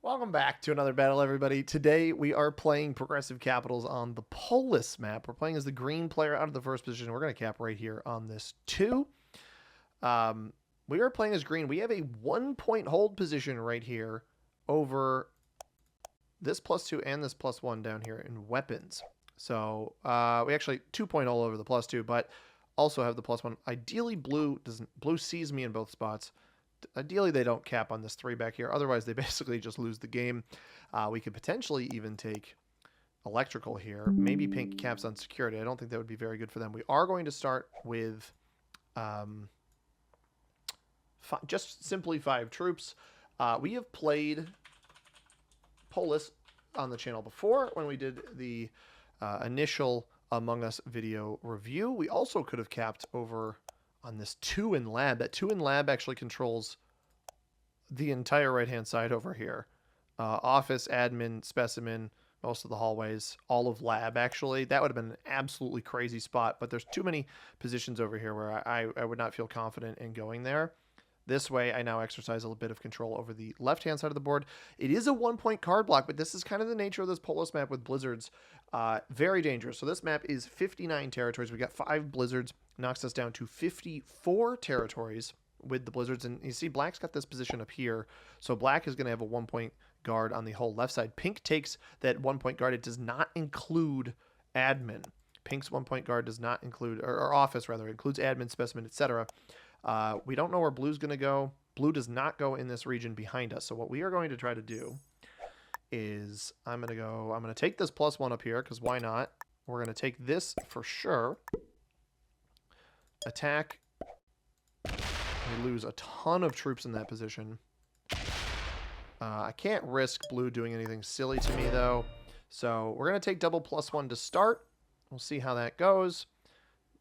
Welcome back to another battle, everybody. Today we are playing Progressive Capitals on the Polis map. We're playing as the green player out of the first position. We're going to cap right here on this 2. We are playing as green. We have a 1-point hold position right here over this +2 and this +1 down here in weapons. So we actually 2-point hold over the +2, but also have the +1. Ideally, blue sees me in both spots. Ideally, they don't cap on this 3 back here. Otherwise, they basically just lose the game. We could potentially even take electrical here. Maybe pink caps on security. I don't think that would be very good for them. We are going to start with just simply 5 troops. We have played Polis on the channel before when we did the initial Among Us video review. We also could have capped over on this 2 in lab. That 2 in lab actually controls the entire right-hand side over here. Office, admin, specimen, most of the hallways, all of lab, actually. That would have been an absolutely crazy spot, but there's too many positions over here where I would not feel confident in going there. This way, I now exercise a little bit of control over the left-hand side of the board. It is a 1-point card block, but this is kind of the nature of this Polis map with blizzards. Very dangerous. So this map is 59 territories. We got 5 blizzards. Knocks us down to 54 territories with the blizzards. And you see black's got this position up here. So black is going to have a 1-point guard on the whole left side. Pink takes that 1-point guard. It does not include admin. Pink's 1-point guard does not include, or office rather, includes admin, specimen, etc. We don't know where blue's going to go. Blue does not go in this region behind us. So what we are going to try to do is I'm going to take this +1 up here, because why not? We're going to take this for sure. Attack. We lose a ton of troops in that position. I can't risk blue doing anything silly to me, though. So we're going to take double +1 to start. We'll see how that goes.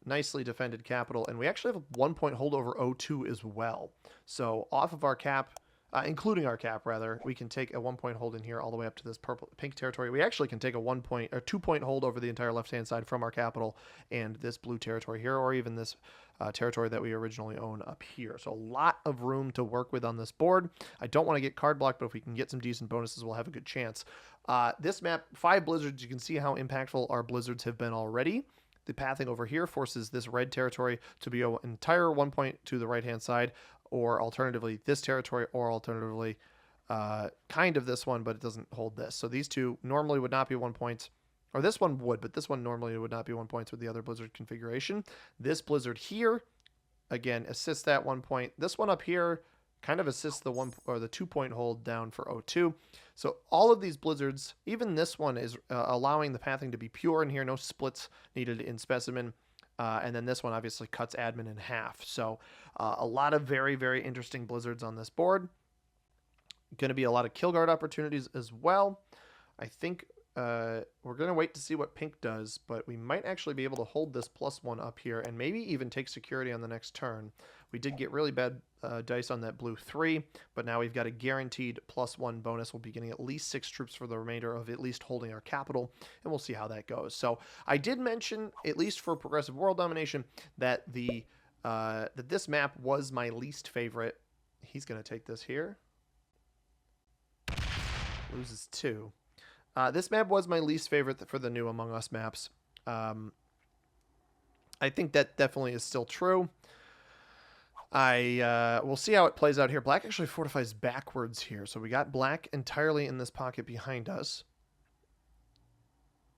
Nicely defended capital. And we actually have a 1-point hold over O2 as well. So off of our cap, including our cap, rather, we can take a 1-point hold in here all the way up to this pink territory. We actually can take a 1-point or 2-point hold over the entire left-hand side from our capital and this blue territory here, or even this territory that we originally own up here. So a lot of room to work with on this board. I don't want to get card blocked, but if we can get some decent bonuses, we'll have a good chance. This map, 5 blizzards. You can see how impactful our blizzards have been already. The pathing over here forces this red territory to be an entire 1-point to the right-hand side, or alternatively this territory, or alternatively kind of this one, but it doesn't hold this. So these two normally would not be 1 points, or this one would, but this one normally would not be 1 points with the other blizzard configuration. This blizzard here, again, assists that 1 point. This one up here kind of assists the 2-point hold down for O2. So all of these blizzards, even this one is allowing the pathing to be pure in here, no splits needed in specimen. And then this one obviously cuts admin in half. So a lot of very, very interesting blizzards on this board. Going to be a lot of kill guard opportunities as well. I think we're going to wait to see what pink does, but we might actually be able to hold this +1 up here and maybe even take security on the next turn. We did get really bad dice on that blue 3, but now we've got a guaranteed +1 bonus. We'll be getting at least 6 troops for the remainder of at least holding our capital, and we'll see how that goes. So I did mention, at least for Progressive World Domination, that that this map was my least favorite. He's going to take this here. Loses 2. This map was my least favorite for the new Among Us maps. I think that definitely is still true. We'll see how it plays out here. Black actually fortifies backwards here. So we got black entirely in this pocket behind us.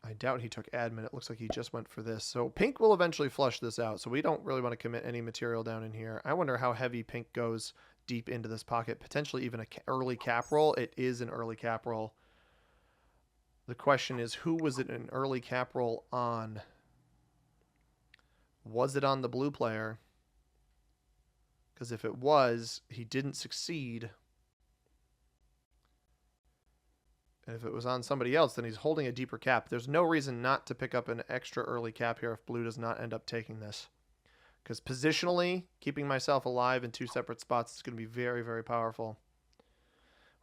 I doubt he took admin. It looks like he just went for this. So pink will eventually flush this out. So we don't really want to commit any material down in here. I wonder how heavy pink goes deep into this pocket. Potentially even an early cap roll. It is an early cap roll. The question is, who was it an early cap roll on? Was it on the blue player? Because if it was, he didn't succeed. And if it was on somebody else, then he's holding a deeper cap. There's no reason not to pick up an extra early cap here if blue does not end up taking this. Because positionally, keeping myself alive in 2 separate spots is going to be very, very powerful.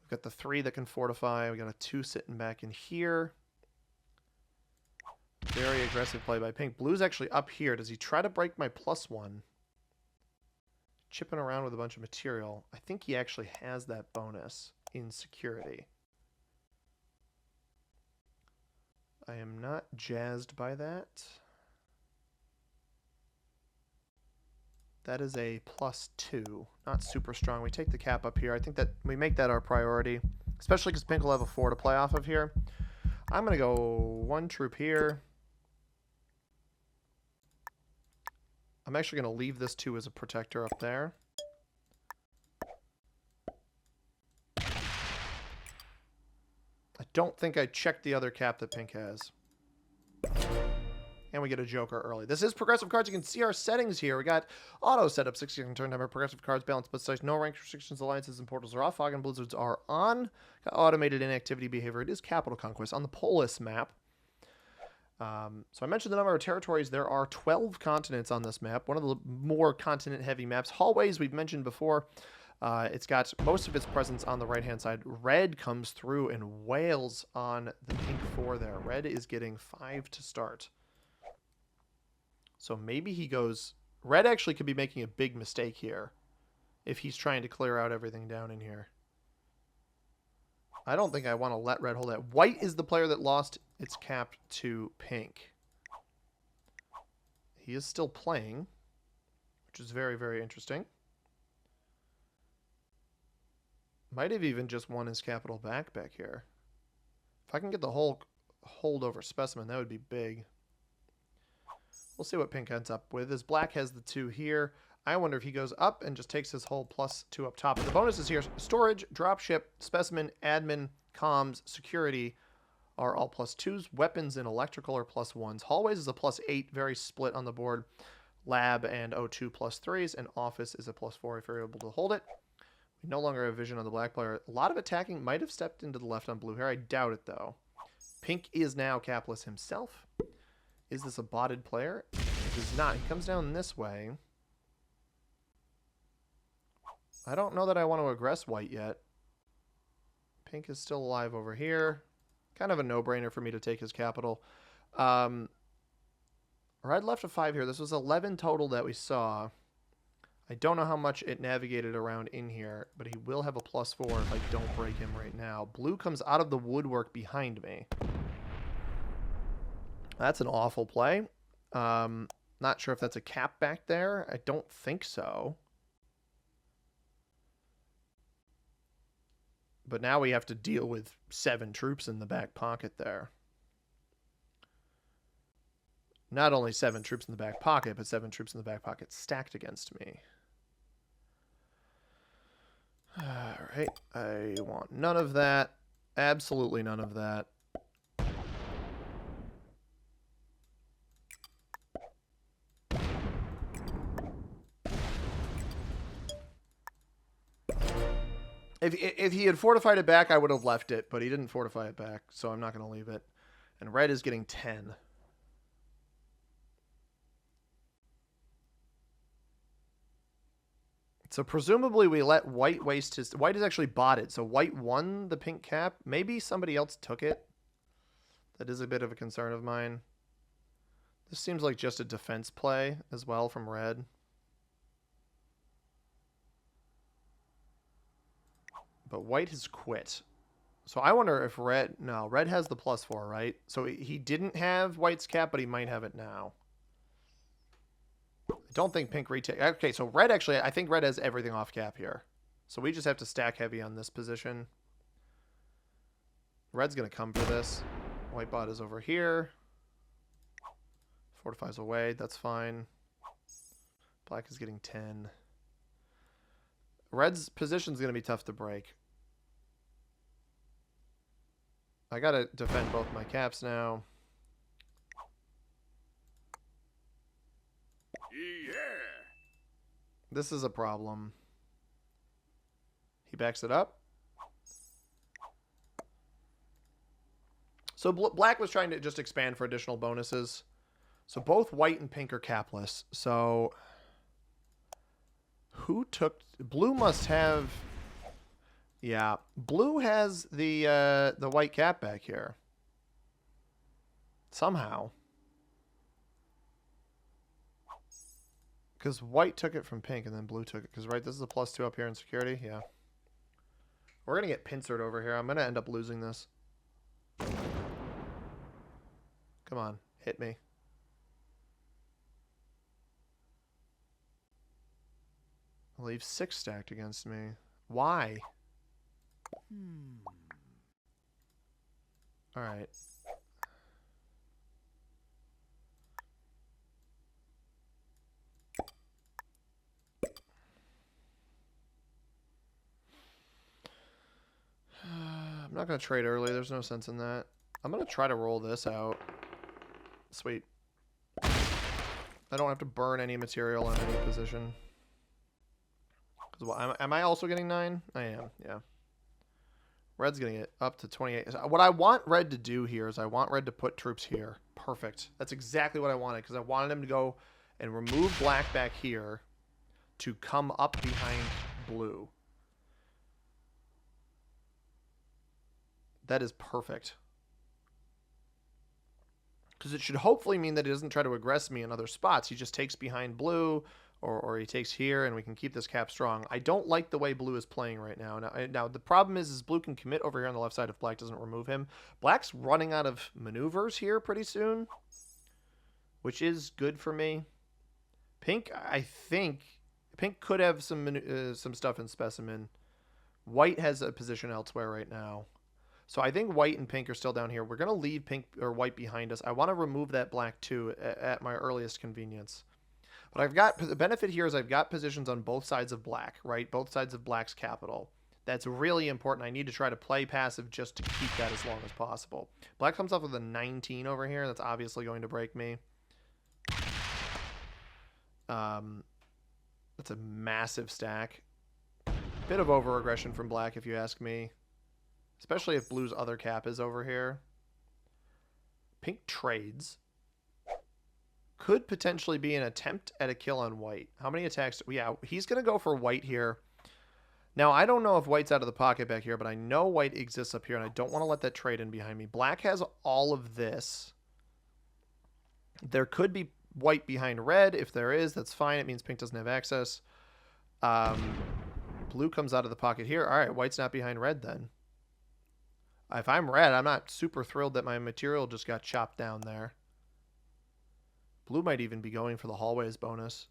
We've got the 3 that can fortify. We got a 2 sitting back in here. Very aggressive play by pink. Blue's actually up here. Does he try to break my +1? Chipping around with a bunch of material. I think he actually has that bonus in security. I am not jazzed by that. That is a +2. Not super strong. We take the cap up here. I think that we make that our priority, especially because Pink will have a 4 to play off of here. I'm going to go 1 troop here. I'm actually going to leave this 2 as a protector up there. I don't think I checked the other cap that Pink has. And we get a Joker early. This is progressive cards. You can see our settings here. We got auto setup, 60-second turn timer, progressive cards, balance, but size, no rank restrictions, alliances, and portals are off. Fog and blizzards are on. Got automated inactivity behavior. It is capital conquest on the Polis map. So I mentioned the number of territories. There are 12 continents on this map. One of the more continent-heavy maps. Hallways, we've mentioned before. It's got most of its presence on the right-hand side. Red comes through and wails on the Pink 4 there. Red is getting 5 to start. So maybe he goes... Red actually could be making a big mistake here if he's trying to clear out everything down in here. I don't think I want to let Red hold that. White is the player that lost its cap to Pink. He is still playing, which is very, very interesting. Might have even just won his capital back here. If I can get the whole holdover specimen, that would be big. We'll see what Pink ends up with. As Black has the 2 here, I wonder if he goes up and just takes his whole +2 up top. The bonuses here, storage, dropship, specimen, admin, comms, security are all +2s. Weapons and electrical are +1s. Hallways is a +8, very split on the board. Lab and O2 +3s, and office is a +4 if you're able to hold it. We no longer have vision on the Black player. A lot of attacking might have stepped into the left on Blue here. I doubt it, though. Pink is now capless himself. Is this a botted player? It is not. He comes down this way. I don't know that I want to aggress White yet. Pink is still alive over here. Kind of a no-brainer for me to take his capital. Red left a 5 here. This was 11 total that we saw. I don't know how much it navigated around in here, but he will have a +4 if I don't break him right now. Blue comes out of the woodwork behind me. That's an awful play. Not sure if that's a cap back there. I don't think so. But now we have to deal with 7 troops in the back pocket there. Not only 7 troops in the back pocket, but 7 troops in the back pocket stacked against me. Alright, I want none of that. Absolutely none of that. If he had fortified it back, I would have left it, but he didn't fortify it back, so I'm not going to leave it. And red is getting 10. So presumably we let white waste his... White is actually botted, so white won the pink cap. Maybe somebody else took it. That is a bit of a concern of mine. This seems like just a defense play as well from red. But white has quit. So I wonder if red... No, red has the +4, right? So he didn't have white's cap, but he might have it now. I don't think pink retake... Okay, so red actually... I think red has everything off cap here. So we just have to stack heavy on this position. Red's going to come for this. White bot is over here. Fortifies away. That's fine. Black is getting 10. Red's position is going to be tough to break. I got to defend both my caps now. Yeah. This is a problem. He backs it up. So black was trying to just expand for additional bonuses. So both white and pink are capless. So... Who took... Blue must have... Yeah. Blue has the white cap back here. Somehow. Because white took it from pink and then blue took it. Because, right, this is a +2 up here in security. Yeah. We're going to get pincered over here. I'm going to end up losing this. Come on, hit me. Leave 6 stacked against me. Why? All right. I'm not going to trade early. There's no sense in that. I'm going to try to roll this out. Sweet. I don't have to burn any material on any position. Am I also getting 9? I am, yeah. Red's getting it up to 28. What I want Red to do here is I want Red to put troops here. Perfect. That's exactly what I wanted, because I wanted him to go and remove Black back here to come up behind Blue. That is perfect. Because it should hopefully mean that he doesn't try to aggress me in other spots. He just takes behind Blue, or he takes here, and we can keep this cap strong. I don't like the way Blue is playing right now. Now the problem is Blue can commit over here on the left side if Black doesn't remove him. Black's running out of maneuvers here pretty soon, which is good for me. Pink, I think... Pink could have some stuff in Specimen. White has a position elsewhere right now. So I think White and Pink are still down here. We're going to leave Pink or White behind us. I want to remove that Black too at my earliest convenience. But I've got, the benefit here is I've got positions on both sides of Black, right? Both sides of Black's capital. That's really important. I need to try to play passive just to keep that as long as possible. Black comes off with a 19 over here. That's obviously going to break me. That's a massive stack. Bit of over-aggression from Black, if you ask me. Especially if Blue's other cap is over here. Pink trades. Could potentially be an attempt at a kill on White. How many attacks? Yeah, he's going to go for White here. Now, I don't know if White's out of the pocket back here, but I know White exists up here, and I don't want to let that trade in behind me. Black has all of this. There could be White behind Red. If there is, that's fine. It means Pink doesn't have access. Blue comes out of the pocket here. All right, White's not behind Red then. If I'm Red, I'm not super thrilled that my material just got chopped down there. Blue might even be going for the hallways bonus.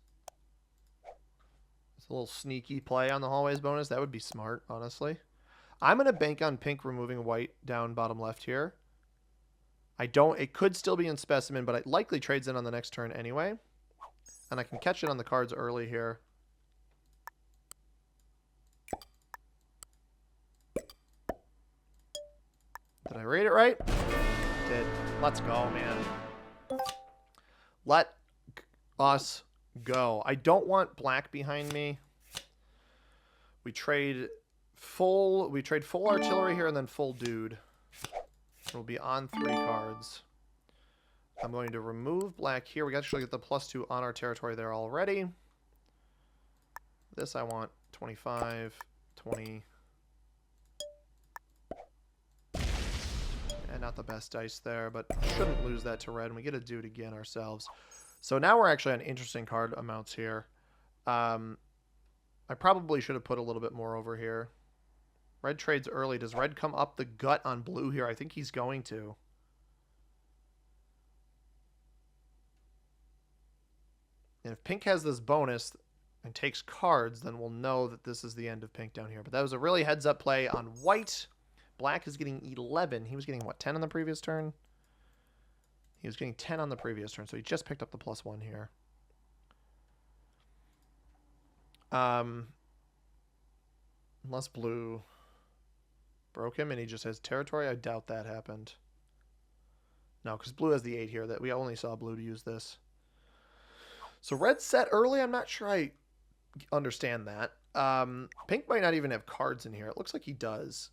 It's a little sneaky play on the hallways bonus. That would be smart, honestly. I'm going to bank on Pink removing White down bottom left here. It could still be in Specimen, but it likely trades in on the next turn anyway. And I can catch it on the cards early here. Did I read it right? Did. Let's go, man. Let us go. I don't want Black behind me. We trade full artillery here and then full dude. We'll be on 3 cards. I'm going to remove Black here. We actually get the +2 on our territory there already. This I want 25, 20. And not the best dice there, but shouldn't lose that to Red. And we get to do it again ourselves. So now we're actually on interesting card amounts here. I probably should have put a little bit more over here. Red trades early. Does Red come up the gut on Blue here? I think he's going to. And if Pink has this bonus and takes cards, then we'll know that this is the end of Pink down here. But that was a really heads-up play on White. Black is getting 11. He was getting, what, 10 on the previous turn? He was getting 10 on the previous turn, so he just picked up the +1 here. Unless Blue broke him and he just has territory, I doubt that happened. No, because Blue has the 8 here. That we only saw Blue to use this. So Red set early. I'm not sure I understand that. Pink might not even have cards in here. It looks like he does.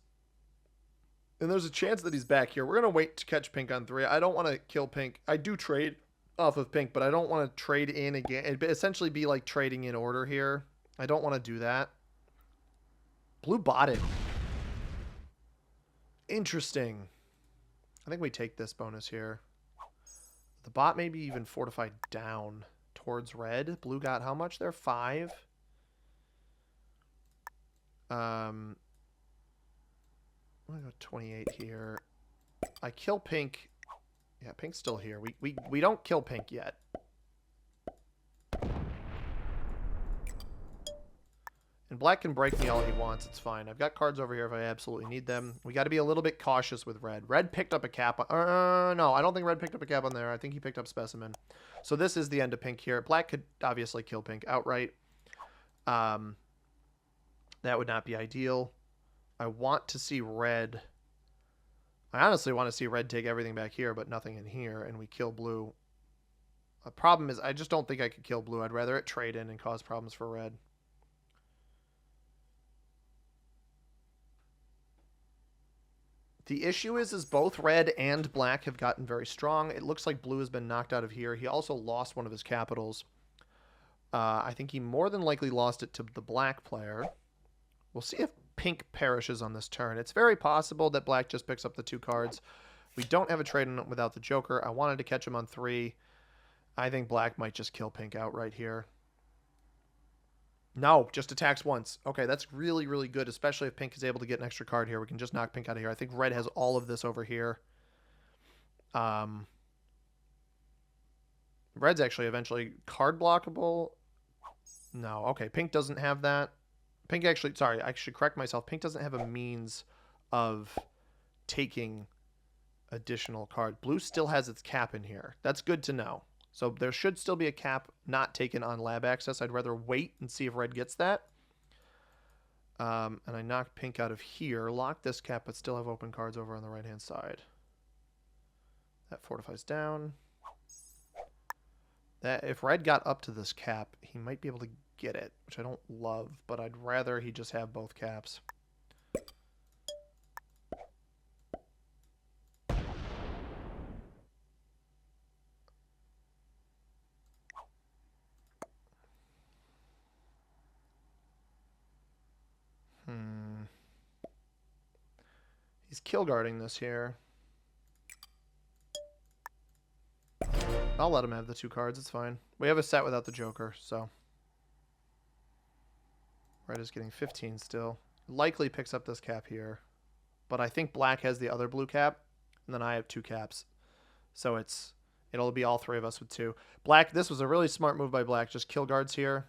And there's a chance that he's back here. We're going to wait to catch Pink on 3. I don't want to kill Pink. I do trade off of Pink, but I don't want to trade in again. It'd essentially be like trading in order here. I don't want to do that. Blue botted. Interesting. I think we take this bonus here. The bot may be even fortified down towards Red. Blue got how much there? 5. I'm going to go 28 here. I kill Pink Yeah, pink's still here. We don't kill pink yet. And black can break me all he wants. It's fine. I've got cards over here if I absolutely need them. We got to be a little bit cautious with red. Red picked up a cap. No, I don't think red picked up a cap on there. I think he picked up specimen. So this is the end of pink here. Black could obviously kill pink outright. That would not be ideal. I want to see red. I honestly want to see red take everything back here, but nothing in here, and we kill blue. The problem is I just don't think I could kill blue. I'd rather it trade in and cause problems for red. The issue is both red and black have gotten very strong. It looks like blue has been knocked out of here. He also lost one of his capitals. I think he more than likely lost it to the black player. We'll see if pink perishes on this turn. It's very possible that black just picks up the 2 cards. We don't have a trade in without the Joker. I wanted to catch him on 3. I think black might just kill pink outright here. No, just attacks once. Okay, that's really, really good, especially if pink is able to get an extra card here. We can just knock pink out of here. I think red has all of this over here. Red's actually eventually card blockable. No, okay, pink doesn't have that. Pink actually, sorry, I should correct myself. Pink doesn't have a means of taking additional card. Blue still has its cap in here. That's good to know. So there should still be a cap not taken on lab access. I'd rather wait and see if red gets that. And I knocked pink out of here. Lock this cap, but still have open cards over on the right-hand side. That fortifies down. That if red got up to this cap, he might be able to get it, which I don't love, but I'd rather he just have both caps. He's kill guarding this here. I'll let him have the 2 cards. It's fine. We have a set without the Joker, so. Red is getting 15 still. Likely picks up this cap here. But I think black has the other blue cap, and then I have 2 caps. So it'll be all 3 of us with 2. Black, this was a really smart move by black. Just kill guards here.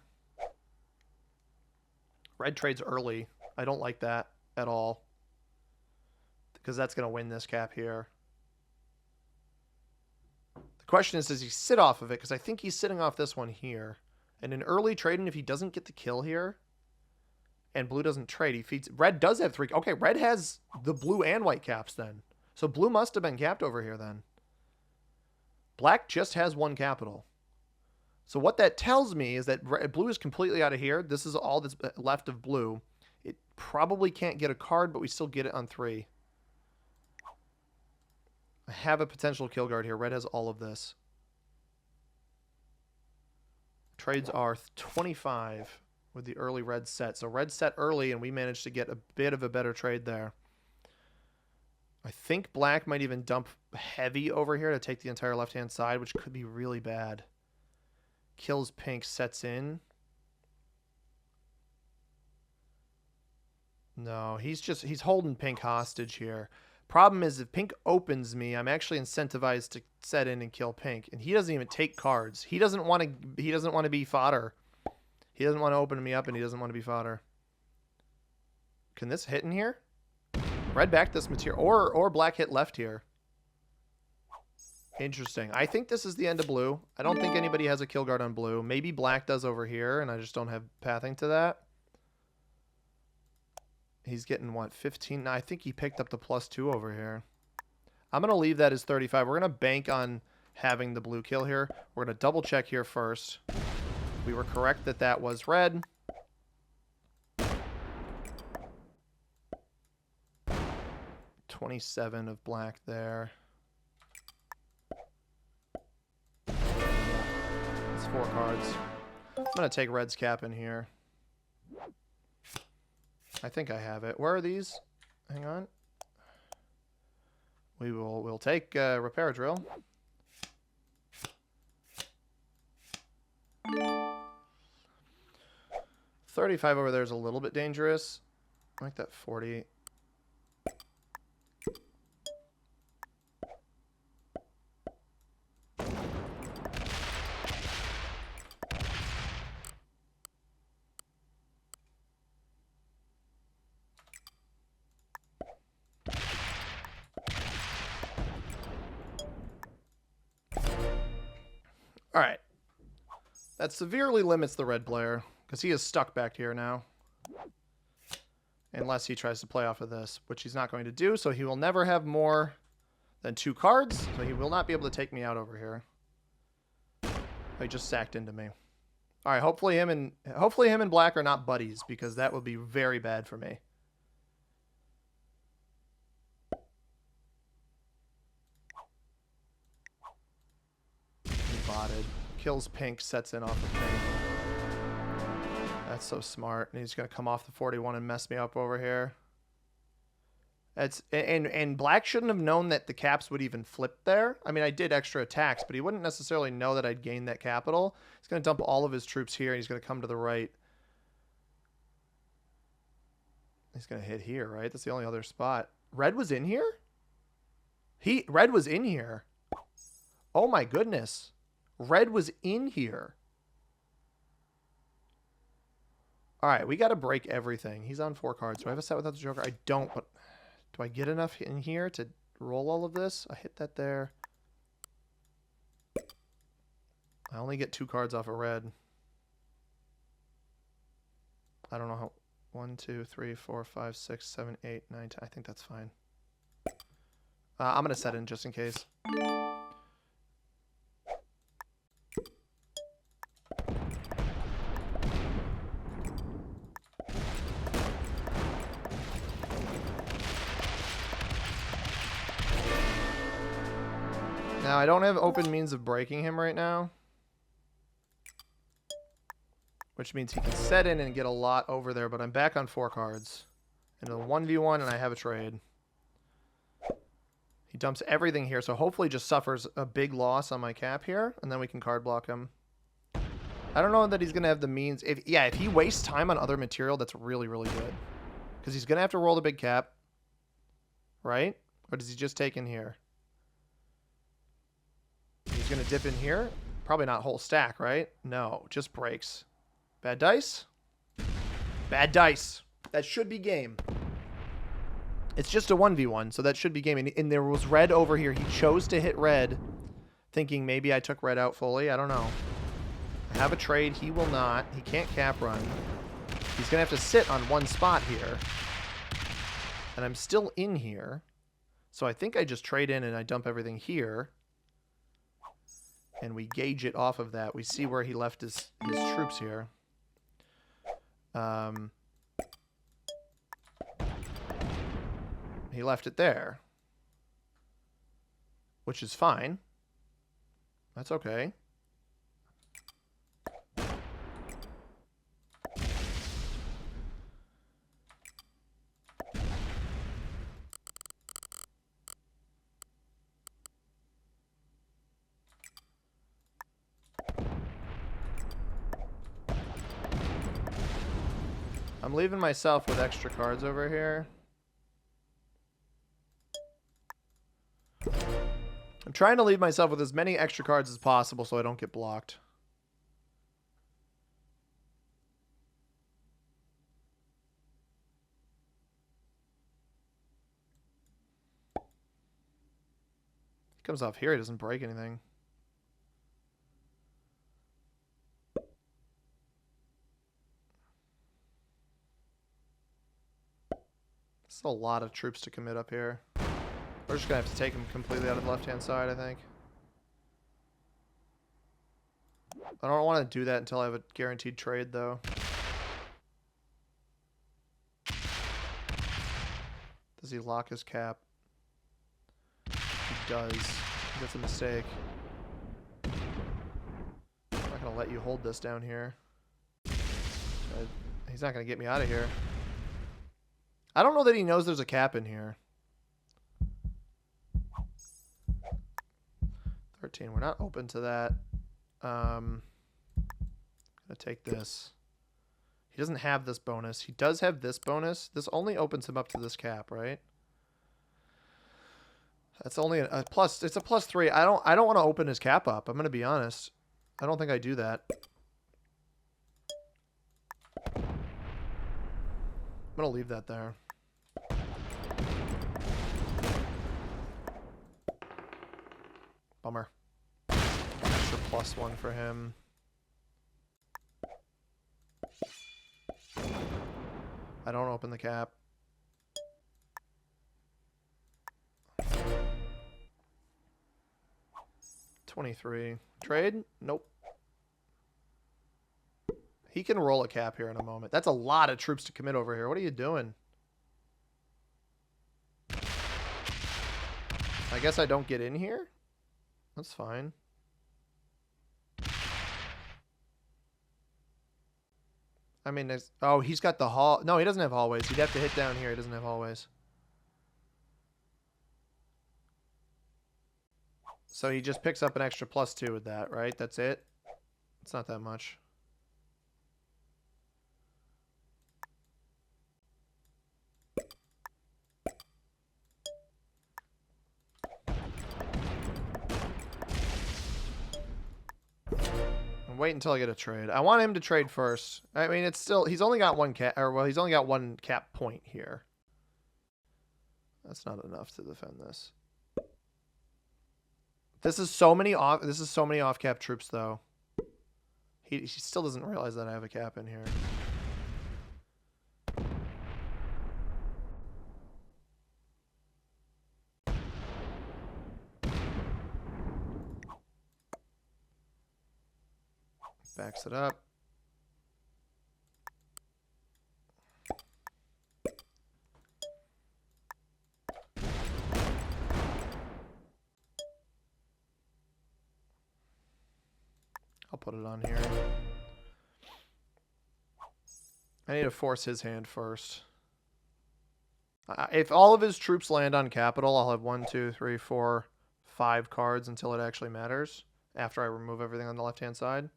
Red trades early. I don't like that at all, because that's going to win this cap here. The question is, does he sit off of it? Because I think he's sitting off this one here. And in early trading, if he doesn't get the kill here, and blue doesn't trade, he feeds. Red does have 3. Okay, red has the blue and white caps then. So blue must have been capped over here then. Black just has 1 capital. So what that tells me is that blue is completely out of here. This is all that's left of blue. It probably can't get a card, but we still get it on 3. I have a potential kill guard here. Red has all of this. Trades are 25 with the early red set. So red set early, and we managed to get a bit of a better trade there. I think black might even dump heavy over here to take the entire left-hand side, which could be really bad. Kills pink, sets in. No, he's holding pink hostage here. Problem is, if pink opens me, I'm actually incentivized to set in and kill pink, and he doesn't even take cards. He doesn't want to be fodder. He doesn't want to open me up, and he doesn't want to be fodder. Can this hit in here? Red back this material, or black hit left here. Interesting. I think this is the end of blue. I don't think anybody has a kill guard on blue. Maybe black does over here, and I just don't have pathing to that. He's getting, what, 15? No, I think he picked up the +2 over here. I'm going to leave that as 35. We're going to bank on having the blue kill here. We're going to double check here first. We were correct that that was red. $27 of black there. It's 4 cards. I'm going to take red's cap in here. I think I have it. Where are these? Hang on. We'll take repair drill. $35 over there is a little bit dangerous. I like that 40. All right. That severely limits the red player because he is stuck back here now. Unless he tries to play off of this, which he's not going to do. So he will never have more than 2 cards. So he will not be able to take me out over here. He just sacked into me. All right, hopefully him and black are not buddies because that would be very bad for me. He botted. Kills pink, sets in off of pink. That's so smart. And he's going to come off the 41 and mess me up over here. And black shouldn't have known that the caps would even flip there. I mean, I did extra attacks, but he wouldn't necessarily know that I'd gained that capital. He's going to dump all of his troops here, and he's going to come to the right. He's going to hit here, right? That's the only other spot. Red was in here? Red was in here. Oh my goodness. Red was in here. All right, we got to break everything. He's on 4 cards. Do I have a set without the Joker? I don't, but do I get enough in here to roll all of this? I hit that there. I only get 2 cards off of red. I don't know how. 1, 2, 3, 4, 5, 6, 7, 8, 9, 10. I think that's fine. I'm going to set in just in case. Now, I don't have open means of breaking him right now. Which means he can set in and get a lot over there, but I'm back on 4 cards. And a 1v1, and I have a trade. He dumps everything here, so hopefully just suffers a big loss on my cap here, and then we can card block him. I don't know that he's going to have the means. If he wastes time on other material, that's really, really good. Because he's going to have to roll the big cap. Right? Or does he just take in here? He's going to dip in here. Probably not whole stack, right? No, just breaks. Bad dice? Bad dice. That should be game. It's just a 1v1, so that should be game. And there was red over here. He chose to hit red, thinking maybe I took red out fully. I don't know. I have a trade. He will not. He can't cap run. He's going to have to sit on 1 spot here. And I'm still in here. So I think I just trade in and I dump everything here. And we gauge it off of that. We see where he left his troops here. He left it there. Which is fine. That's okay. I'm leaving myself with extra cards over here. I'm trying to leave myself with as many extra cards as possible so I don't get blocked. He comes off here, he doesn't break anything. It's a lot of troops to commit up here. We're just going to have to take him completely out of the left-hand side, I think. I don't want to do that until I have a guaranteed trade, though. Does he lock his cap? He does. That's a mistake. I'm not going to let you hold this down here. He's not going to get me out of here. I don't know that he knows there's a cap in here. 13. We're not open to that. I'm gonna take this. He doesn't have this bonus. He does have this bonus. This only opens him up to this cap, right? That's only a plus. It's a +3. I don't want to open his cap up. I'm gonna be honest. I don't think I do that. I'm gonna leave that there. Bummer. Extra extra +1 for him. I don't open the cap. $23. Trade? Nope. He can roll a cap here in a moment. That's a lot of troops to commit over here. What are you doing? I guess I don't get in here? That's fine. I mean, there's... Oh, he's got the hall... No, he doesn't have hallways. He'd have to hit down here. He doesn't have hallways. So he just picks up an extra +2 with that, right? That's it? It's not that much. Wait until I get a trade. I want him to trade first. I mean, it's still... He's only got one cap... Or, well, he's only got one cap point here. That's not enough to defend this. This is so many off cap troops, though. He still doesn't realize that I have a cap in here. Backs it up. I'll put it on here. I need to force his hand first. If all of his troops land on capital, I'll have 1, 2, 3, 4, 5 cards until it actually matters. After I remove everything on the left-hand side.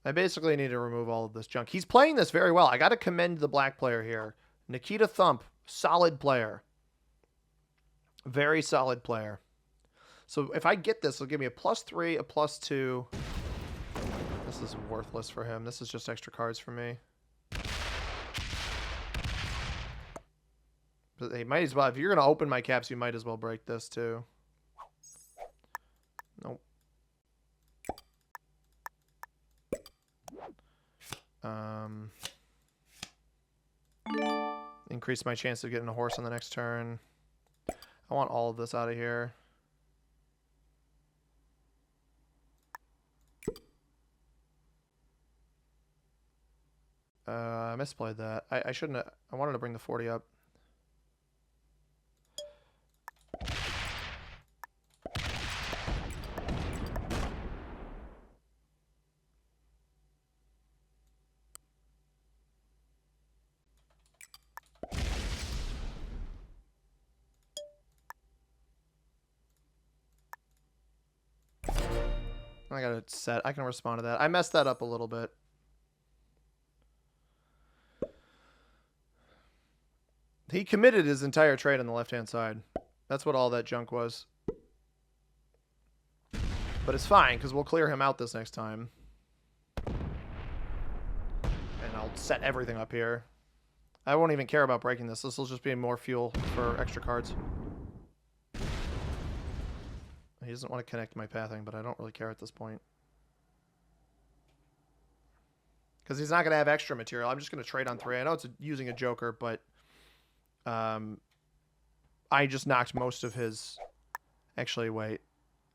I basically need to remove all of this junk. He's playing this very well. I got to commend the black player here. Nikita Thump, solid player. Very solid player. So if I get this, it'll give me a +3, a +2. This is worthless for him. This is just extra cards for me. But they might as well. If you're going to open my caps, you might as well break this too. Nope. Increase my chance of getting a horse on the next turn. I want all of this out of here. I misplayed that. I shouldn't have, I wanted to bring the 40 up. I got it set. I can respond to that. I messed that up a little bit. He committed his entire trade on the left-hand side. That's what all that junk was. But it's fine, because we'll clear him out this next time. And I'll set everything up here. I won't even care about breaking this. This will just be more fuel for extra cards. He doesn't want to connect my pathing, but I don't really care at this point. Because he's not going to have extra material. I'm just going to trade on 3. I know it's using a joker, but I just knocked most of his... Actually, wait.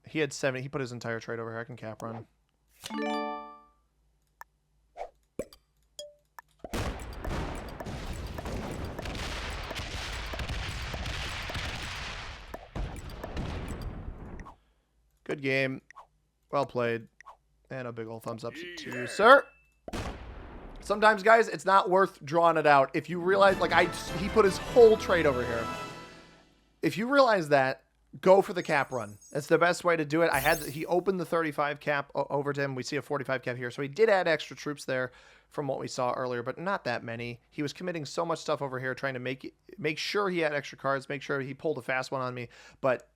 He had 70. He put his entire trade over here. I can cap run. Good game. Well played. And a big old thumbs up to you, sir. Sometimes, guys, it's not worth drawing it out. If you realize, like, he put his whole trade over here. If you realize that, go for the cap run. That's the best way to do it. He opened the 35 cap over to him. We see a 45 cap here. So he did add extra troops there from what we saw earlier, but not that many. He was committing so much stuff over here, trying to make sure he had extra cards, make sure he pulled a fast one on me. But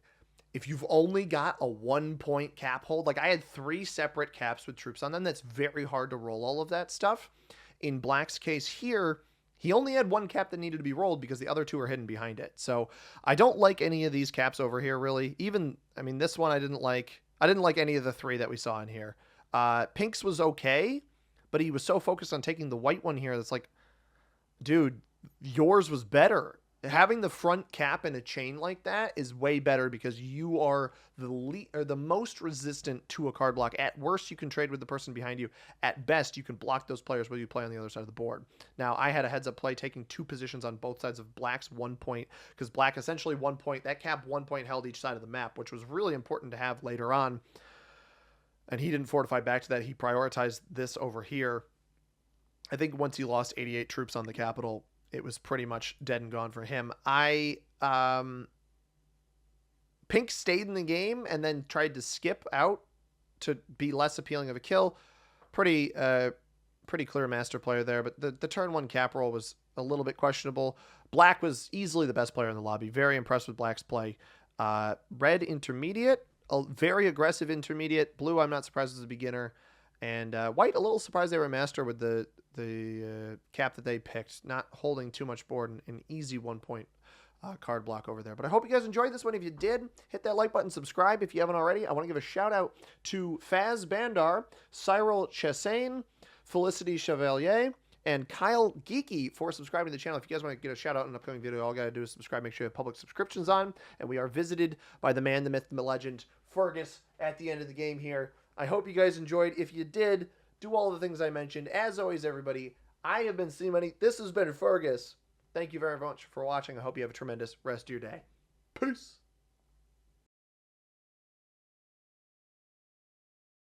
if you've only got a 1-point cap hold, like I had 3 separate caps with troops on them, that's very hard to roll all of that stuff. In Black's case here, he only had 1 cap that needed to be rolled because the other 2 are hidden behind it. So I don't like any of these caps over here, really. Even, I mean, this one I didn't like. I didn't like any of the three that we saw in here. Pink's was okay, but he was so focused on taking the white one here that's like, dude, yours was better. Having the front cap in a chain like that is way better because you are the most resistant to a card block. At worst, you can trade with the person behind you. At best, you can block those players while you play on the other side of the board. Now, I had a heads-up play taking 2 positions on both sides of Black's 1 point because Black essentially 1 point. That cap 1 point held each side of the map, which was really important to have later on. And he didn't fortify back to that. He prioritized this over here. I think once he lost 88 troops on the capital, it was pretty much dead and gone for him. Pink stayed in the game and then tried to skip out to be less appealing of a kill. Pretty clear master player there, but the turn 1 cap roll was a little bit questionable. Black was easily the best player in the lobby. Very impressed with Black's play. Red intermediate, a very aggressive intermediate. Blue, I'm not surprised as a beginner. And white, a little surprised they were master with the cap that they picked, not holding too much board, and an easy 1 point card block over there. But I hope you guys enjoyed this one. If you did, hit that like button, subscribe if you haven't already. I want to give a shout out to Faz Bandar, Cyril Chassain, Felicity Chevalier, and Kyle Geeky for subscribing to the channel. If you guys want to get a shout out in an upcoming video, all you got to do is subscribe. Make sure you have public subscriptions on. And we are visited by the man, the myth, the legend, Fergus, at the end of the game here. I hope you guys enjoyed. If you did, do all the things I mentioned. As always, everybody, I have been C-Money. This has been Fergus. Thank you very much for watching. I hope you have a tremendous rest of your day. Peace.